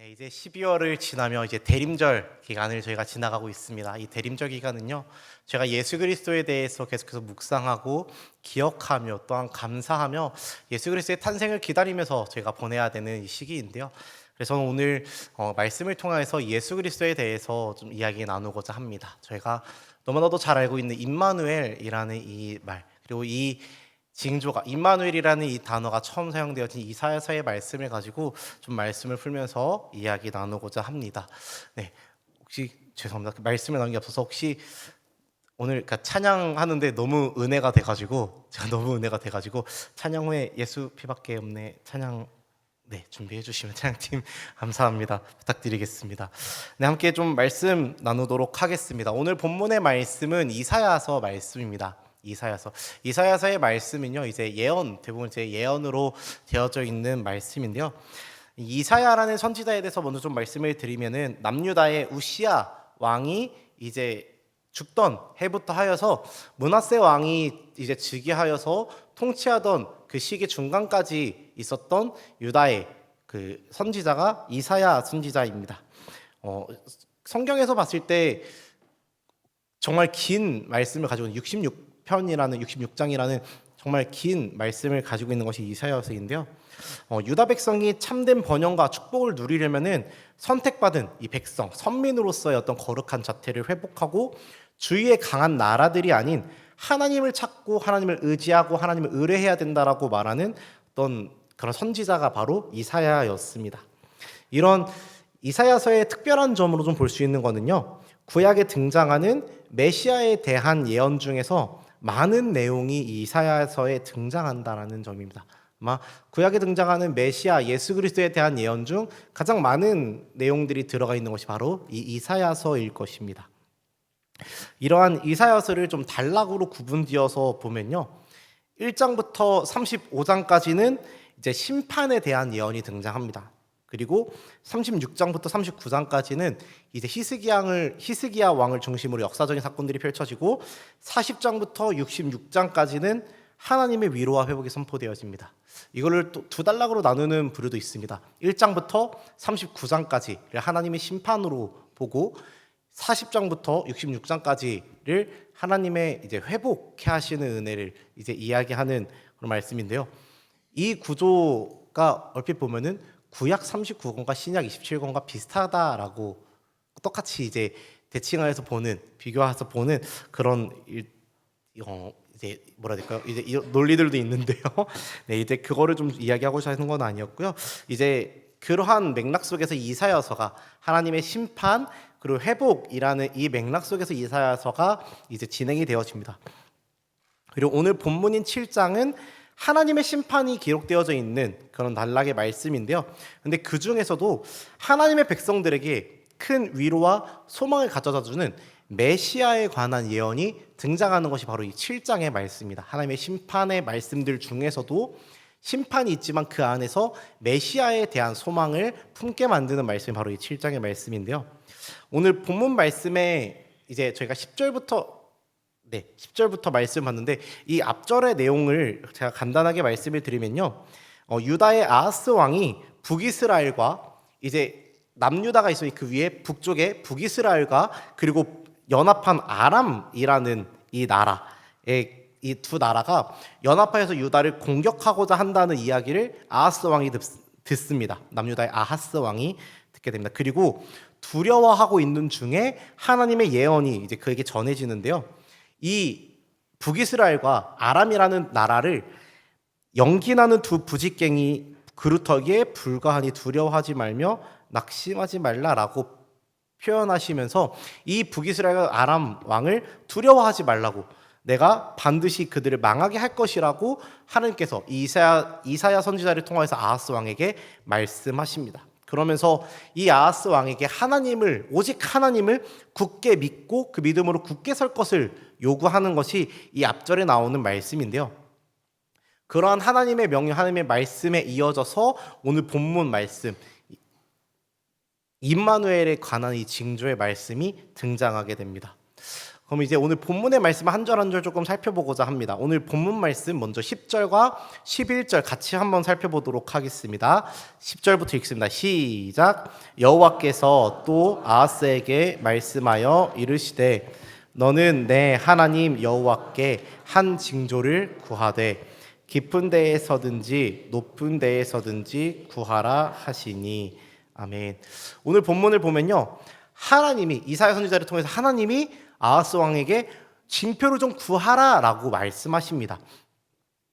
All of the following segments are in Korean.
네, 이제 12월을 지나며 이제 대림절 기간을 저희가 지나가고 있습니다. 이 대림절 기간은요, 제가 예수 그리스도에 대해서 계속해서 묵상하고 기억하며 또한 감사하며 예수 그리스도의 탄생을 기다리면서 저희가 보내야 되는 이 시기인데요. 그래서 저는 오늘 말씀을 통해서 예수 그리스도에 대해서 좀 이야기 나누고자 합니다. 저희가 너무나도 잘 알고 있는 임마누엘이라는 이 말, 그리고 이 징조가 임마누엘이라는 이 단어가 처음 사용되어진 이사야서의 말씀을 가지고 좀 말씀을 풀면서 이야기 나누고자 합니다. 네, 혹시 죄송합니다. 말씀을 나눈 게 없어서 혹시 오늘 찬양하는데 너무 은혜가 돼가지고 제가 너무 은혜가 돼가지고 찬양 후에 예수 피밖에 없네 찬양 준비해 주시면 찬양팀 감사합니다. 부탁드리겠습니다. 네, 함께 좀 말씀 나누도록 하겠습니다. 오늘 본문의 말씀은 이사야서 말씀입니다. 이사야서의 말씀은요, 이제 대부분 이제 예언으로 되어져 있는 말씀인데요. 이사야라는 선지자에 대해서 먼저 좀 말씀을 드리면은 남유다의 우시야 왕이 이제 죽던 해부터 하여서 므낫세 왕이 이제 즉위하여서 통치하던 그 시기 중간까지 있었던 유다의 그 선지자가 이사야 선지자입니다. 성경에서 봤을 때 정말 긴 말씀을 가지고 있는 66장이라는 정말 긴 말씀을 가지고 있는 것이 이사야서인데요. 유다 백성이 참된 번영과 축복을 누리려면은 선택받은 이 백성, 선민으로서의 어떤 거룩한 자태를 회복하고 주위에 강한 나라들이 아닌 하나님을 찾고 하나님을 의지하고 하나님을 의뢰해야 된다라고 말하는 어떤 그런 선지자가 바로 이사야였습니다. 이런 이사야서의 특별한 점으로 좀 볼 수 있는 거는요, 구약에 등장하는 메시아에 대한 예언 중에서 많은 내용이 이사야서에 등장한다라는 점입니다. 아마 구약에 등장하는 메시아 예수 그리스도에 대한 예언 중 가장 많은 내용들이 들어가 있는 것이 바로 이 이사야서일 것입니다. 이러한 이사야서를 좀 단락으로 구분지어서 보면요, 1장부터 35장까지는 이제 심판에 대한 예언이 등장합니다. 그리고 36장부터 39장까지는 이제 히스기야 왕을 중심으로 역사적인 사건들이 펼쳐지고 40장부터 66장까지는 하나님의 위로와 회복이 선포되어집니다. 이거를 또 두 단락으로 나누는 부류도 있습니다. 1장부터 39장까지를 하나님의 심판으로 보고 40장부터 66장까지를 하나님의 이제 회복해 하시는 은혜를 이제 이야기하는 그런 말씀인데요. 이 구조가 얼핏 보면은 구약 39권과 신약 27권과 비슷하다라고 똑같이 이제 대칭해서 비교해서 보는 그런 이제 뭐라 해야 될까요? 이제 이 논리들도 있는데요. 네, 이제 그거를 좀 이야기하고자 하는 건 아니었고요. 이제 그러한 맥락 속에서 이사야서가 하나님의 심판 그리고 회복이라는 이 맥락 속에서 이사야서가 이제 진행이 되어집니다. 그리고 오늘 본문인 7장은 하나님의 심판이 기록되어져 있는 그런 단락의 말씀인데요. 근데 그 중에서도 하나님의 백성들에게 큰 위로와 소망을 가져다주는 메시아에 관한 예언이 등장하는 것이 바로 이 7장의 말씀입니다. 하나님의 심판의 말씀들 중에서도 심판이 있지만 그 안에서 메시아에 대한 소망을 품게 만드는 말씀이 바로 이 7장의 말씀인데요. 오늘 본문 말씀에 이제 저희가 10절부터 말씀 봤는데, 이 앞절의 내용을 제가 간단하게 말씀을 드리면요, 유다의 아하스 왕이 북이스라엘과 이제 남유다가 있어요. 그 위에 북쪽에 북이스라엘과 그리고 연합한 아람이라는 이 나라의 이 두 나라가 연합하여서 유다를 공격하고자 한다는 이야기를 아하스 왕이 듣습니다. 남유다의 아하스 왕이 듣게 됩니다. 그리고 두려워하고 있는 중에 하나님의 예언이 이제 그에게 전해지는데요. 이 북이스라엘과 아람이라는 나라를 연기나는 두 부직갱이 그루터기에 불과하니 두려워하지 말며 낙심하지 말라라고 표현하시면서 이 북이스라엘과 아람 왕을 두려워하지 말라고, 내가 반드시 그들을 망하게 할 것이라고 하나님께서 이사야 선지자를 통해서 아하스 왕에게 말씀하십니다. 그러면서 이 아하스 왕에게 오직 하나님을 굳게 믿고 그 믿음으로 굳게 설 것을 요구하는 것이 이 앞절에 나오는 말씀인데요. 그러한 하나님의 명령, 하나님의 말씀에 이어져서 오늘 본문 말씀 임마누엘에 관한 이 징조의 말씀이 등장하게 됩니다. 그럼 이제 오늘 본문의 말씀 한 절 한 절 조금 살펴보고자 합니다. 오늘 본문 말씀 먼저 10절과 11절 같이 한번 살펴보도록 하겠습니다. 10절부터 읽습니다. 시작. 여호와께서 또 아하스에게 말씀하여 이르시되 너는 내 하나님 여호와께 한 징조를 구하되 깊은 데에서든지 높은 데에서든지 구하라 하시니. 아멘. 오늘 본문을 보면요, 하나님이 이사야 선지자를 통해서 하나님이 아하스 왕에게 징표를 좀 구하라라고 말씀하십니다.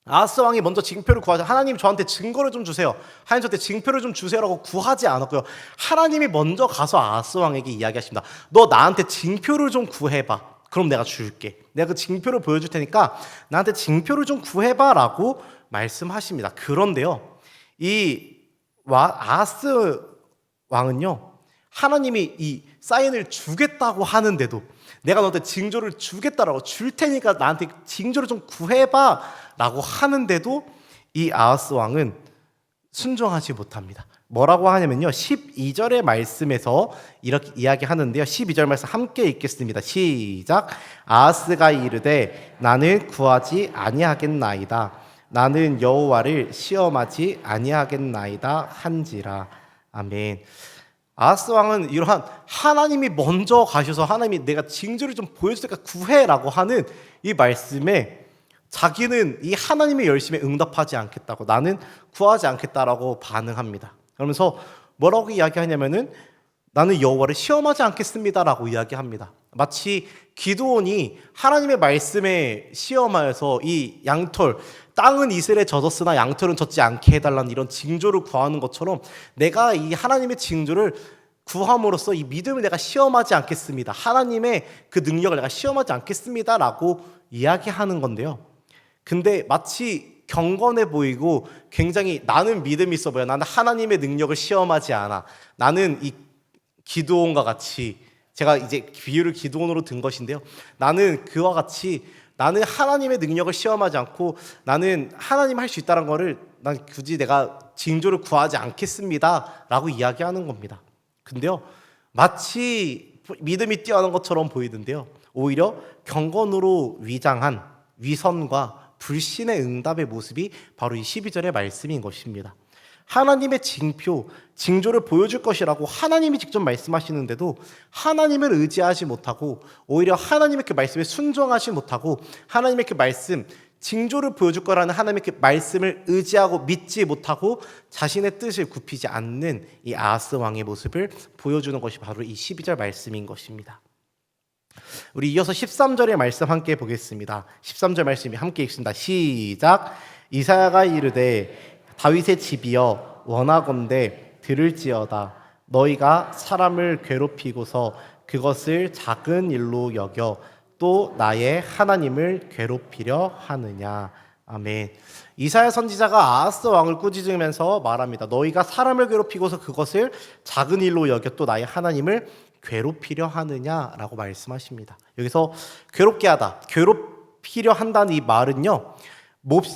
아하스 왕이 먼저 징표를 구하자. 하나님 저한테 증거를 좀 주세요. 하나님 저한테 징표를 좀 주세요라고 구하지 않았고요. 하나님이 먼저 가서 아하스 왕에게 이야기하십니다. 너 나한테 징표를 좀 구해봐. 그럼 내가 줄게. 내가 그 징표를 보여줄 테니까 나한테 징표를 좀 구해봐라고 말씀하십니다. 그런데요, 이 아하스 왕은요, 하나님이 이 사인을 주겠다고 하는데도 내가 너한테 징조를 주겠다라고 줄 테니까 나한테 징조를 좀 구해봐라고 하는데도 이 아하스 왕은 순종하지 못합니다. 뭐라고 하냐면요, 12절의 말씀에서 이렇게 이야기하는데요. 12절 말씀 함께 읽겠습니다. 시작. 아하스가 이르되 나는 구하지 아니하겠나이다. 나는 여호와를 시험하지 아니하겠나이다 한지라. 아멘. 아하스 왕은 이러한 하나님이 먼저 가셔서 하나님이 내가 징조를 좀 보여줄 테니까 구해라고 하는 이 말씀에 자기는 이 하나님의 열심에 응답하지 않겠다고, 나는 구하지 않겠다라고 반응합니다. 그러면서 뭐라고 이야기하냐면은 나는 여호와를 시험하지 않겠습니다라고 이야기합니다. 마치 기드온이 하나님의 말씀에 시험하여서 이 양털, 땅은 이슬에 젖었으나 양털은 젖지 않게 해달라는 이런 징조를 구하는 것처럼 내가 이 하나님의 징조를 구함으로써 이 믿음을 내가 시험하지 않겠습니다. 하나님의 그 능력을 내가 시험하지 않겠습니다라고 이야기하는 건데요. 근데 마치 경건해 보이고 굉장히 나는 믿음이 있어 보여. 나는 하나님의 능력을 시험하지 않아. 나는 이 기드온과 같이, 제가 이제 비유를 기드온으로 든 것인데요, 나는 그와 같이 나는 하나님의 능력을 시험하지 않고 나는 하나님 할 수 있다는 거를 난 굳이 내가 징조를 구하지 않겠습니다 라고 이야기하는 겁니다. 근데요, 마치 믿음이 뛰어난 것처럼 보이던데요, 오히려 경건으로 위장한 위선과 불신의 응답의 모습이 바로 이 12절의 말씀인 것입니다. 하나님의 징조를 보여줄 것이라고 하나님이 직접 말씀하시는데도 하나님을 의지하지 못하고 오히려 하나님의 그 말씀에 순종하지 못하고 하나님의 그 말씀, 징조를 보여줄 거라는 하나님의 그 말씀을 의지하고 믿지 못하고 자신의 뜻을 굽히지 않는 이 아하스 왕의 모습을 보여주는 것이 바로 이 12절 말씀인 것입니다. 우리 이어서 13절의 말씀 함께 보겠습니다. 13절 말씀 함께 읽습니다. 시작. 이사야가 이르되 다윗의 집이여 원하건대 들을지어다. 너희가 사람을 괴롭히고서 그것을 작은 일로 여겨 또 나의 하나님을 괴롭히려 하느냐. 아멘. 이사야 선지자가 아하스 왕을 꾸짖으면서 말합니다. 너희가 사람을 괴롭히고서 그것을 작은 일로 여겨 또 나의 하나님을 괴롭히려 하느냐라고 말씀하십니다. 여기서 괴롭게 하다, 괴롭히려 한다는 이 말은요,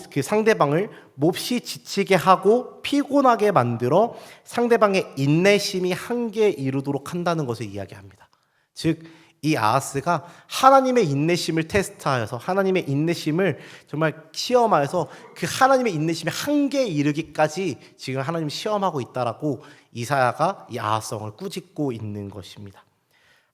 그 상대방을 몹시 지치게 하고 피곤하게 만들어 상대방의 인내심이 한계에 이르도록 한다는 것을 이야기합니다. 즉, 이 아하스가 하나님의 인내심을 테스트하여서 하나님의 인내심을 정말 시험하여서 그 하나님의 인내심의 한계에 이르기까지 지금 하나님이 시험하고 있다라고 이사야가 이 아하스 왕을 꾸짖고 있는 것입니다.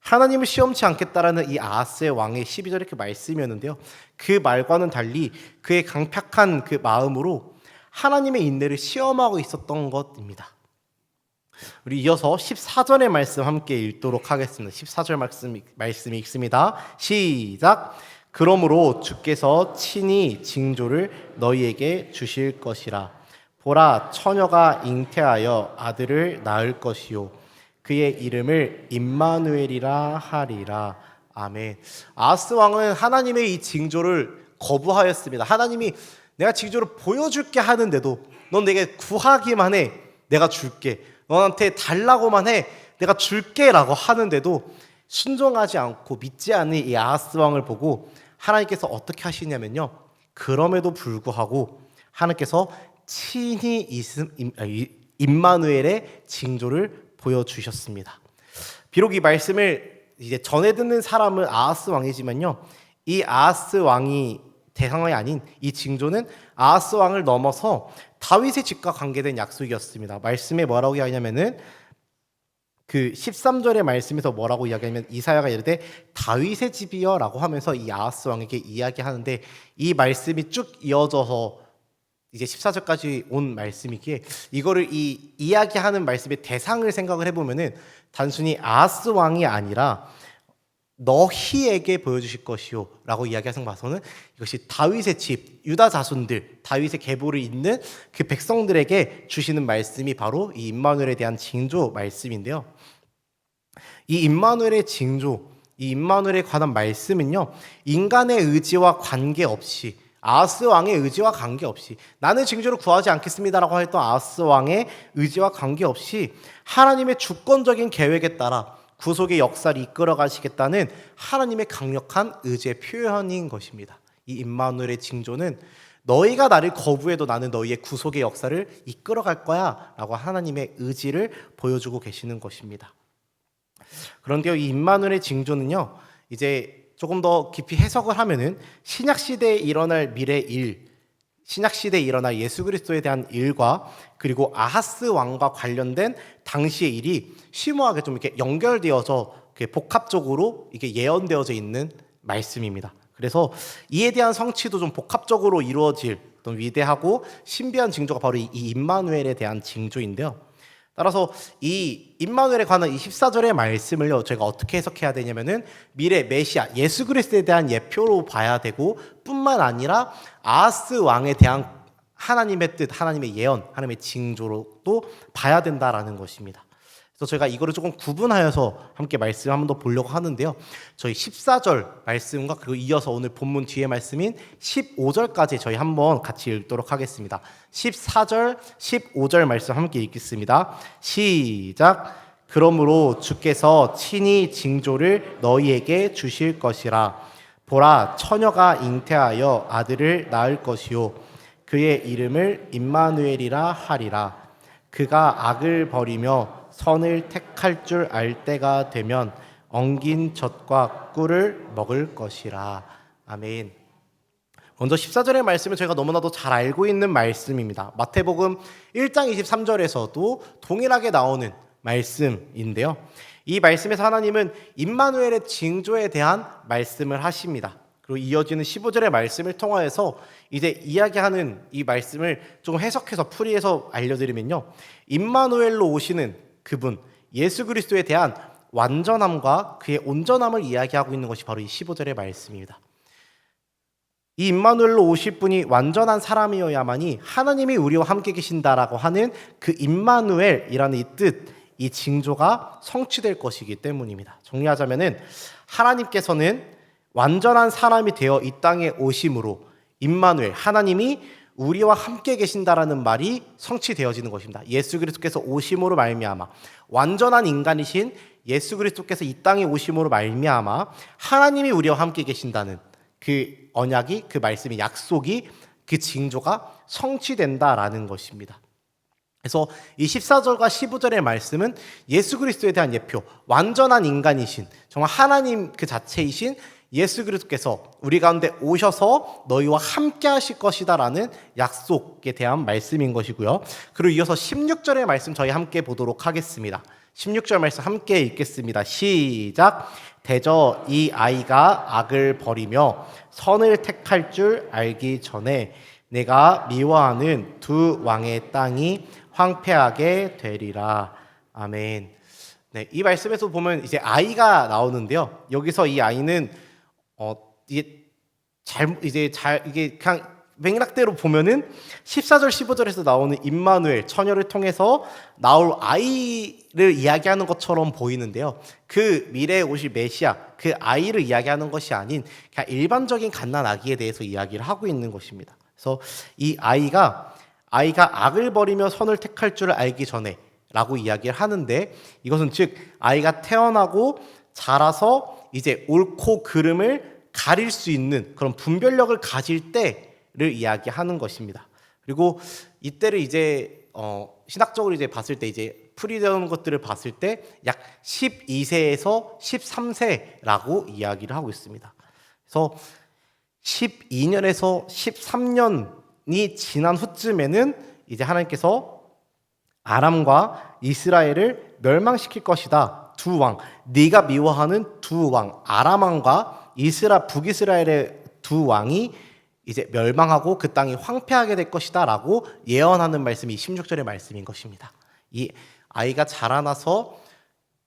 하나님을 시험치 않겠다라는 이 아하스의 왕의 12절의 이렇게 말씀이었는데요, 그 말과는 달리 그의 강팍한 그 마음으로 하나님의 인내를 시험하고 있었던 것입니다. 우리 이어서 14절의 말씀 함께 읽도록 하겠습니다. 14절 말씀 읽습니다. 시작. 그러므로 주께서 친히 징조를 너희에게 주실 것이라. 보라, 처녀가 잉태하여 아들을 낳을 것이요 그의 이름을 임마누엘이라 하리라. 아멘. 아하스 왕은 하나님의 이 징조를 거부하였습니다. 하나님이 내가 징조를 보여줄게 하는데도 넌 내게 구하기만 해, 내가 줄게. 너한테 달라고만 해, 내가 줄게 라고 하는데도 순종하지 않고 믿지 않는 이 아하스 왕을 보고 하나님께서 어떻게 하시냐면요, 그럼에도 불구하고 하나님께서 친히 임마누엘의 징조를 보여주셨습니다. 비록 이 말씀을 이제 전에 듣는 사람은 아하스 왕이지만요, 이 아하스 왕이 대상이 아닌 이 징조는 아하스 왕을 넘어서 다윗의 집과 관계된 약속이었습니다. 말씀에 뭐라고 이야기하냐면은 그 13절의 말씀에서 뭐라고 이야기하면 이사야가 이르되 다윗의 집이여라고 하면서 이 아하스 왕에게 이야기하는데, 이 말씀이 쭉 이어져서 이제 14절까지 온 말씀이기에 이거를 이 이야기하는 말씀의 대상을 생각을 해보면은 단순히 아하스 왕이 아니라 너희에게 보여주실 것이요 라고 이야기하신 봐서는 이것이 다윗의 집, 유다 자손들, 다윗의 계보를 잇는 그 백성들에게 주시는 말씀이 바로 이 임마누엘에 대한 징조 말씀인데요. 이 임마누엘의 징조, 이 임마누엘에 관한 말씀은요, 인간의 의지와 관계없이, 아하스 왕의 의지와 관계없이, 나는 징조를 구하지 않겠습니다라고 했던 아하스 왕의 의지와 관계없이 하나님의 주권적인 계획에 따라 구속의 역사를 이끌어 가시겠다는 하나님의 강력한 의지의 표현인 것입니다. 이 임마누엘의 징조는 너희가 나를 거부해도 나는 너희의 구속의 역사를 이끌어 갈 거야 라고 하나님의 의지를 보여주고 계시는 것입니다. 그런데요, 이 임마누엘의 징조는요, 이제 조금 더 깊이 해석을 하면은 신약 시대에 일어날 미래 일, 신약 시대에 일어날 예수 그리스도에 대한 일과 그리고 아하스 왕과 관련된 당시의 일이 심오하게 좀 이렇게 연결되어서 복합적으로 이게 예언되어져 있는 말씀입니다. 그래서 이에 대한 성취도 좀 복합적으로 이루어질 어떤 위대하고 신비한 징조가 바로 이 임마누엘에 대한 징조인데요. 따라서 이 임마누엘에 관한 이 14절의 말씀을요, 저희가 어떻게 해석해야 되냐면은 미래 메시아 예수 그리스도에 대한 예표로 봐야 되고, 뿐만 아니라 아하스 왕에 대한 하나님의 뜻, 하나님의 예언, 하나님의 징조로도 봐야 된다라는 것입니다. 그래서 저희가 이거를 조금 구분하여서 함께 말씀 한 번 더 보려고 하는데요. 저희 14절 말씀과 그리고 이어서 오늘 본문 뒤에 말씀인 15절까지 저희 한번 같이 읽도록 하겠습니다. 14절, 15절 말씀 함께 읽겠습니다. 시작. 그러므로 주께서 친히 징조를 너희에게 주실 것이라. 보라, 처녀가 잉태하여 아들을 낳을 것이요 그의 이름을 임마누엘이라 하리라. 그가 악을 버리며 선을 택할 줄 알 때가 되면 엉긴 젖과 꿀을 먹을 것이라. 아멘. 먼저 14절의 말씀은 저희가 너무나도 잘 알고 있는 말씀입니다. 마태복음 1장 23절에서도 동일하게 나오는 말씀인데요. 이 말씀에서 하나님은 임마누엘의 징조에 대한 말씀을 하십니다. 그리고 이어지는 15절의 말씀을 통하여서 이제 이야기하는 이 말씀을 좀 해석해서 풀이해서 알려드리면요, 임마누엘로 오시는 그분 예수 그리스도에 대한 완전함과 그의 온전함을 이야기하고 있는 것이 바로 이 15절의 말씀입니다. 이 임마누엘로 오실 분이 완전한 사람이어야만이 하나님이 우리와 함께 계신다라고 하는 그 임마누엘이라는 이 뜻, 이 징조가 성취될 것이기 때문입니다. 정리하자면은 하나님께서는 완전한 사람이 되어 이 땅에 오심으로 임마누엘, 하나님이 우리와 함께 계신다라는 말이 성취되어지는 것입니다. 예수 그리스도께서 오심으로 말미암아 완전한 인간이신 예수 그리스도께서 이 땅에 오심으로 말미암아 하나님이 우리와 함께 계신다는 그 언약이, 그 말씀이, 약속이, 그 징조가 성취된다라는 것입니다. 그래서 이 14절과 15절의 말씀은 예수 그리스도에 대한 예표, 완전한 인간이신 정말 하나님 그 자체이신 예수 그리스도께서 우리 가운데 오셔서 너희와 함께 하실 것이다라는 약속에 대한 말씀인 것이고요. 그리고 이어서 16절의 말씀 저희 함께 보도록 하겠습니다. 16절 말씀 함께 읽겠습니다. 시작. 대저 이 아이가 악을 버리며 선을 택할 줄 알기 전에 내가 미워하는 두 왕의 땅이 황폐하게 되리라. 아멘. 네, 이 말씀에서 보면 이제 아이가 나오는데요. 여기서 이 아이는 이게 그냥 맥락대로 보면은 14절 15절에서 나오는 임마누엘 처녀를 통해서 나올 아이를 이야기하는 것처럼 보이는데요. 그 미래에 오실 메시아, 그 아이를 이야기하는 것이 아닌 그냥 일반적인 갓난 아기에 대해서 이야기를 하고 있는 것입니다. 그래서 이 아이가 악을 버리며 선을 택할 줄을 알기 전에 라고 이야기를 하는데, 이것은 즉 아이가 태어나고 자라서 이제 옳고 그름을 가릴 수 있는 그런 분별력을 가질 때를 이야기하는 것입니다. 그리고 이때를 이제 신학적으로 이제 봤을 때 이제 풀이되는 것들을 봤을 때 약 12세에서 13세라고 이야기를 하고 있습니다. 그래서 12년에서 13년이 지난 후쯤에는 이제 하나님께서 아람과 이스라엘을 멸망시킬 것이다. 두 왕, 네가 미워하는 두 왕, 아람 왕과 북이스라엘의 두 왕이 이제 멸망하고 그 땅이 황폐하게 될 것이다라고 예언하는 말씀이 16절의 말씀인 것입니다. 이 아이가 자라나서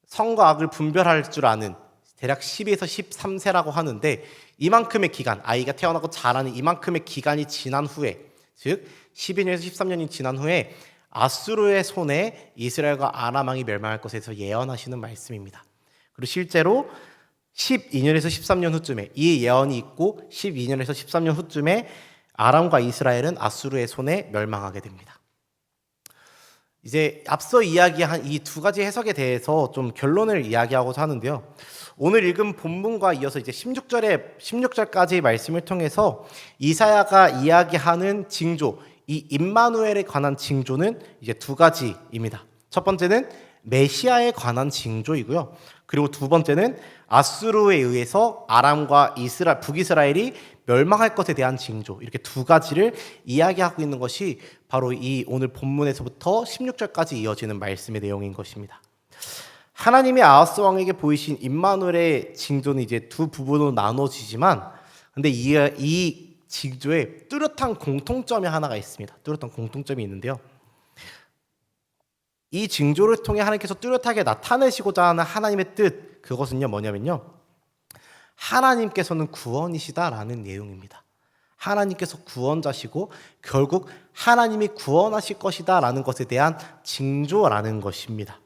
선과 악을 분별할 줄 아는 대략 12에서 13세라고 하는데, 이만큼의 기간, 아이가 태어나고 자라는 이만큼의 기간이 지난 후에, 즉 12년에서 13년이 지난 후에 아수르의 손에 이스라엘과 아람 왕이 멸망할 것에 대해서 예언하시는 말씀입니다. 그리고 실제로 12년에서 13년 후쯤에 이 예언이 있고 12년에서 13년 후쯤에 아람과 이스라엘은 아수르의 손에 멸망하게 됩니다. 이제 앞서 이야기한 이 두 가지 해석에 대해서 좀 결론을 이야기하고자 하는데요. 오늘 읽은 본문과 이어서 이제 16절까지의 말씀을 통해서 이사야가 이야기하는 징조, 이 임마누엘에 관한 징조는 이제 두 가지입니다. 첫 번째는 메시아에 관한 징조이고요. 그리고 두 번째는 아수르에 의해서 아람과 북이스라엘이 멸망할 것에 대한 징조, 이렇게 두 가지를 이야기하고 있는 것이 바로 이 오늘 본문에서부터 16절까지 이어지는 말씀의 내용인 것입니다. 하나님이 아하스 왕에게 보이신 임마누엘의 징조는 이제 두 부분으로 나눠지지만, 근데 이 징조에 뚜렷한 공통점이 하나가 있습니다. 뚜렷한 공통점이 있는데요. 이 징조를 통해 하나님께서 뚜렷하게 나타내시고자 하는 하나님의 뜻, 그것은요 뭐냐면요, 하나님께서는 구원이시다라는 내용입니다. 하나님께서 구원자시고 결국 하나님이 구원하실 것이다라는 것에 대한 징조라는 것입니다.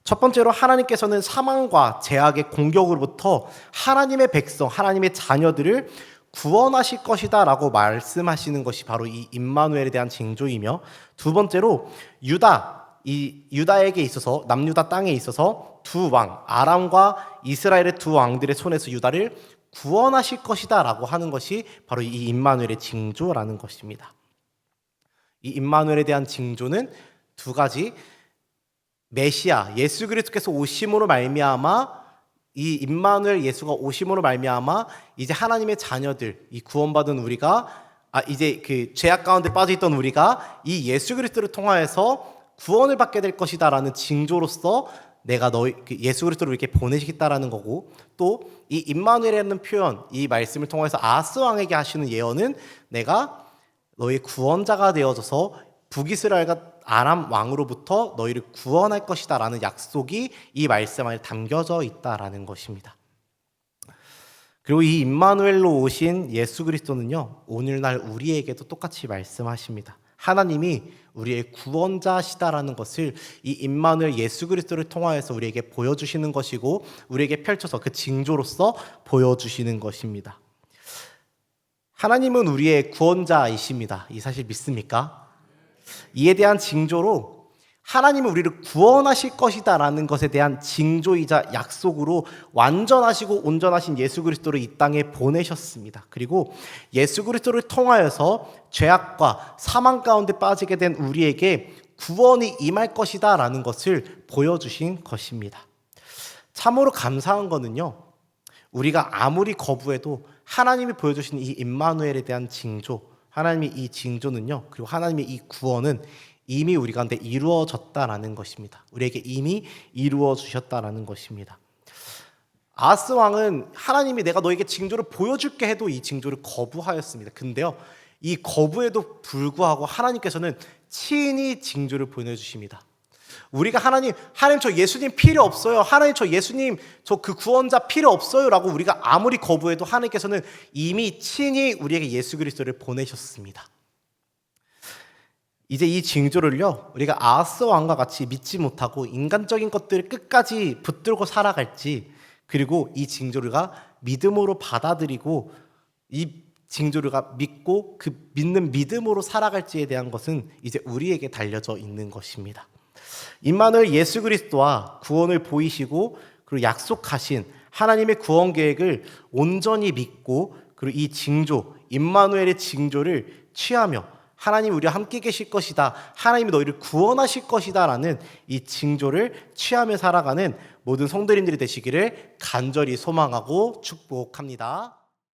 첫 번째로 하나님께서는 사망과 죄악의 공격으로부터 하나님의 백성, 하나님의 자녀들을 구원하실 것이다라고 말씀하시는 것이 바로 이 임마누엘에 대한 징조이며, 두 번째로 유다에게 있어서, 남유다 땅에 있어서 두 왕, 아람과 이스라엘의 두 왕들의 손에서 유다를 구원하실 것이다라고 하는 것이 바로 이 임마누엘의 징조라는 것입니다. 이 임마누엘에 대한 징조는 두 가지, 메시아 예수 그리스도께서 오심으로 말미암아, 이 임마누엘 예수가 오심으로 말미암아 이제 하나님의 자녀들, 이 구원받은 우리가, 이제 그 죄악 가운데 빠져 있던 우리가 이 예수 그리스도를 통하여서 구원을 받게 될 것이다라는 징조로서 내가 예수 그리스도를 이렇게 보내시겠다라는 거고, 또 이 임마누엘이라는 표현, 이 말씀을 통해서 아하스 왕에게 하시는 예언은 내가 너의 구원자가 되어져서 북이스라엘과 아람 왕으로부터 너희를 구원할 것이다라는 약속이 이 말씀 안에 담겨져 있다라는 것입니다. 그리고 이 임마누엘로 오신 예수 그리스도는요, 오늘날 우리에게도 똑같이 말씀하십니다. 하나님이 우리의 구원자시다라는 것을 이 임마누엘 예수 그리스도를 통하여서 우리에게 보여주시는 것이고, 우리에게 펼쳐서 그 징조로서 보여주시는 것입니다. 하나님은 우리의 구원자이십니다. 이 사실 믿습니까? 이에 대한 징조로 하나님은 우리를 구원하실 것이다라는 것에 대한 징조이자 약속으로 완전하시고 온전하신 예수 그리스도를 이 땅에 보내셨습니다. 그리고 예수 그리스도를 통하여서 죄악과 사망 가운데 빠지게 된 우리에게 구원이 임할 것이다라는 것을 보여주신 것입니다. 참으로 감사한 거는요, 우리가 아무리 거부해도 하나님이 보여주신 이 임마누엘에 대한 징조, 하나님의 이 징조는요, 그리고 하나님의 이 구원은 이미 우리 가운데 이루어졌다라는 것입니다. 우리에게 이미 이루어 주셨다라는 것입니다. 아하스 왕은 하나님이 내가 너에게 징조를 보여줄게 해도 이 징조를 거부하였습니다. 근데요, 이 거부에도 불구하고 하나님께서는 친히 징조를 보내주십니다. 우리가 하나님 저 예수님 필요 없어요, 하나님 저 예수님 저 그 구원자 필요 없어요 라고 우리가 아무리 거부해도 하나님께서는 이미 친히 우리에게 예수 그리스도를 보내셨습니다. 이제 이 징조를요, 우리가 아하스 왕과 같이 믿지 못하고 인간적인 것들을 끝까지 붙들고 살아갈지, 그리고 이 징조를가 믿음으로 받아들이고 이 징조를가 믿고 그 믿는 믿음으로 살아갈지에 대한 것은 이제 우리에게 달려져 있는 것입니다. 임마누엘 예수 그리스도와 구원을 보이시고 그리고 약속하신 하나님의 구원 계획을 온전히 믿고, 그리고 이 징조 임마누엘의 징조를 취하며 하나님이 우리와 함께 계실 것이다, 하나님이 너희를 구원하실 것이다 라는 이 징조를 취하며 살아가는 모든 성도님들이 되시기를 간절히 소망하고 축복합니다.